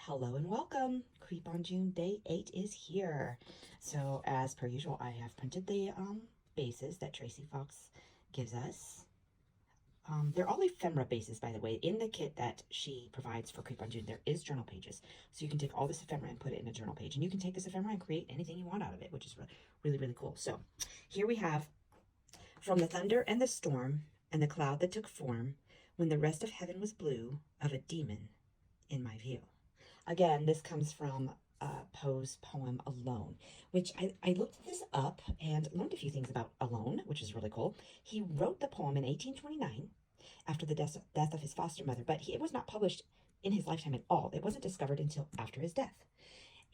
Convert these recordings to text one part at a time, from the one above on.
Hello and welcome. Creep on June day 8 is here. So as per usual, I have printed the bases that Tracy Fox gives us. They're all ephemera bases, by the way. In the kit that she provides for Creep on June, there is journal pages. So you can take all this ephemera and put it in a journal page. And you can take this ephemera and create anything you want out of it, which is really, really cool. So here we have, from the thunder and the storm and the cloud that took form, when the rest of heaven was blue, of a demon in my view. Again, this comes from Poe's poem Alone, which I looked this up and learned a few things about Alone, which is really cool. He wrote the poem in 1829 after the death of his foster mother, but it was not published in his lifetime at all. It wasn't discovered until after his death.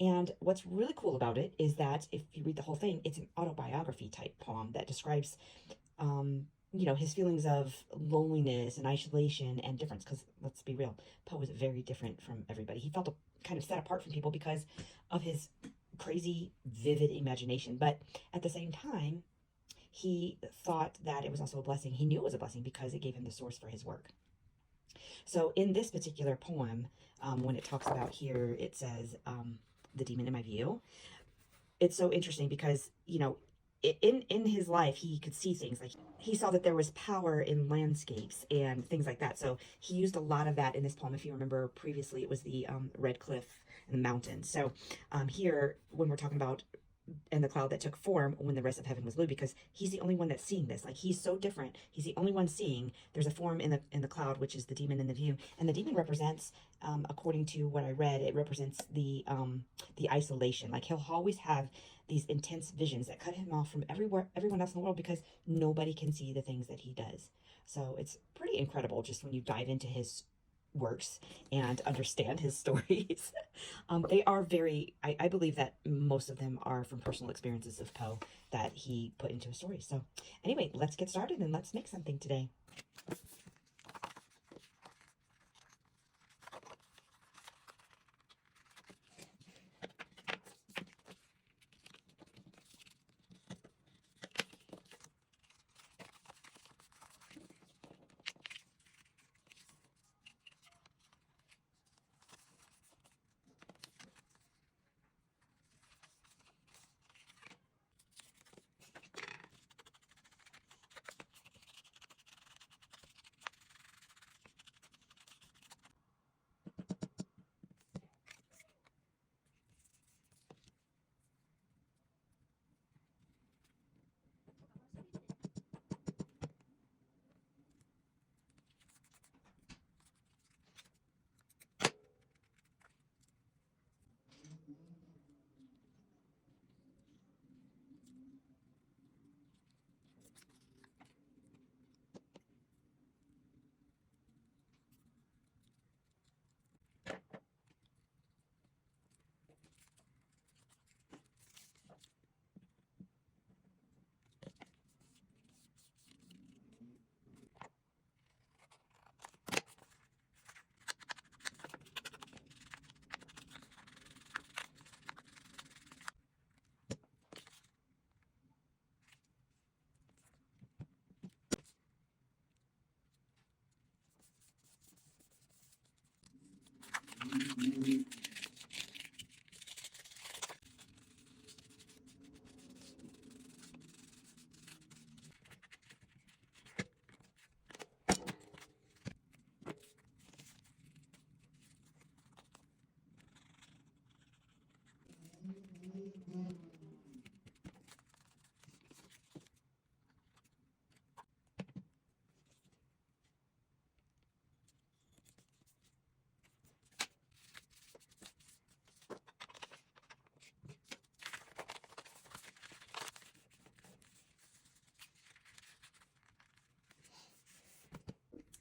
And what's really cool about it is that if you read the whole thing, it's an autobiography type poem that describes his feelings of loneliness and isolation and difference. Because let's be real, Poe was very different from everybody. He felt kind of set apart from people because of his crazy, vivid imagination. But at the same time, he thought that it was also a blessing. He knew it was a blessing because it gave him the source for his work. So in this particular poem, when it talks about here, it says, the demon in my view. It's so interesting because, in his life, he could see things. Like, he saw that there was power in landscapes and things like that. So he used a lot of that in this poem. If you remember previously, it was the red cliff and the mountains. So here, when we're talking about and the cloud that took form when the rest of heaven was blue, because he's the only one that's seeing this. Like, he's so different. He's the only one seeing. There's a form in the cloud, which is the demon in the view, and the demon represents, according to what I read, it represents the isolation. Like, he'll always have these intense visions that cut him off from everyone else in the world, because nobody can see the things that he does. So it's pretty incredible just when you dive into his works and understand his stories. They are very, I believe that most of them are from personal experiences of Poe that he put into a story. So anyway, let's get started and let's make something today.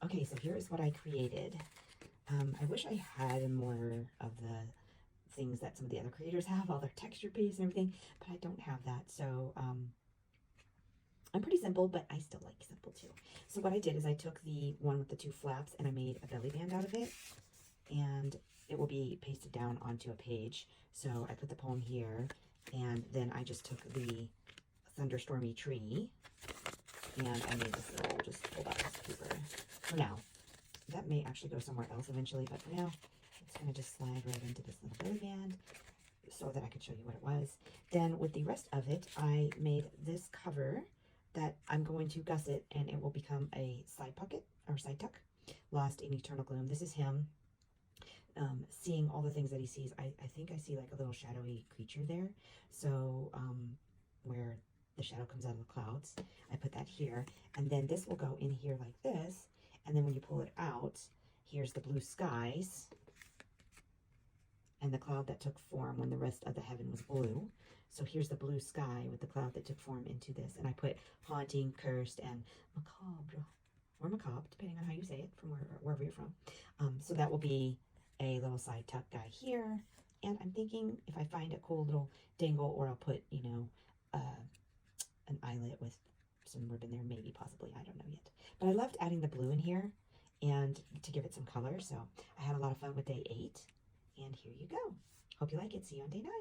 Okay, so here's what I created. I wish I had more of the things that some of the other creators have, all their texture paste and everything, but I don't have that. So I'm pretty simple, but I still like simple too. So what I did is I took the one with the two flaps and I made a belly band out of it, and it will be pasted down onto a page. So I put the poem here, and then I just took the thunderstormy tree and I made this little just pulled out this paper for now. That may actually go somewhere else eventually, but for now, it's going to just slide right into this little belly band so that I could show you what it was. Then with the rest of it, I made this cover that I'm going to gusset and it will become a side pocket or side tuck. Lost in Eternal Gloom. This is him seeing all the things that he sees. I think I see like a little shadowy creature there. So where the shadow comes out of the clouds, I put that here. And then this will go in here like this. And then when you pull it out, here's the blue skies and the cloud that took form when the rest of the heaven was blue. So here's the blue sky with the cloud that took form into this. And I put haunting, cursed, and macabre, or macabre, depending on how you say it, from wherever you're from. So that will be a little side tuck guy here. And I'm thinking if I find a cool little dangle, or I'll put, you know, an eyelet with some ribbon there, maybe, possibly, I don't know yet. But I loved adding the blue in here and to give it some color. So I had a lot of fun with day 8. And here you go. Hope you like it. See you on day 9.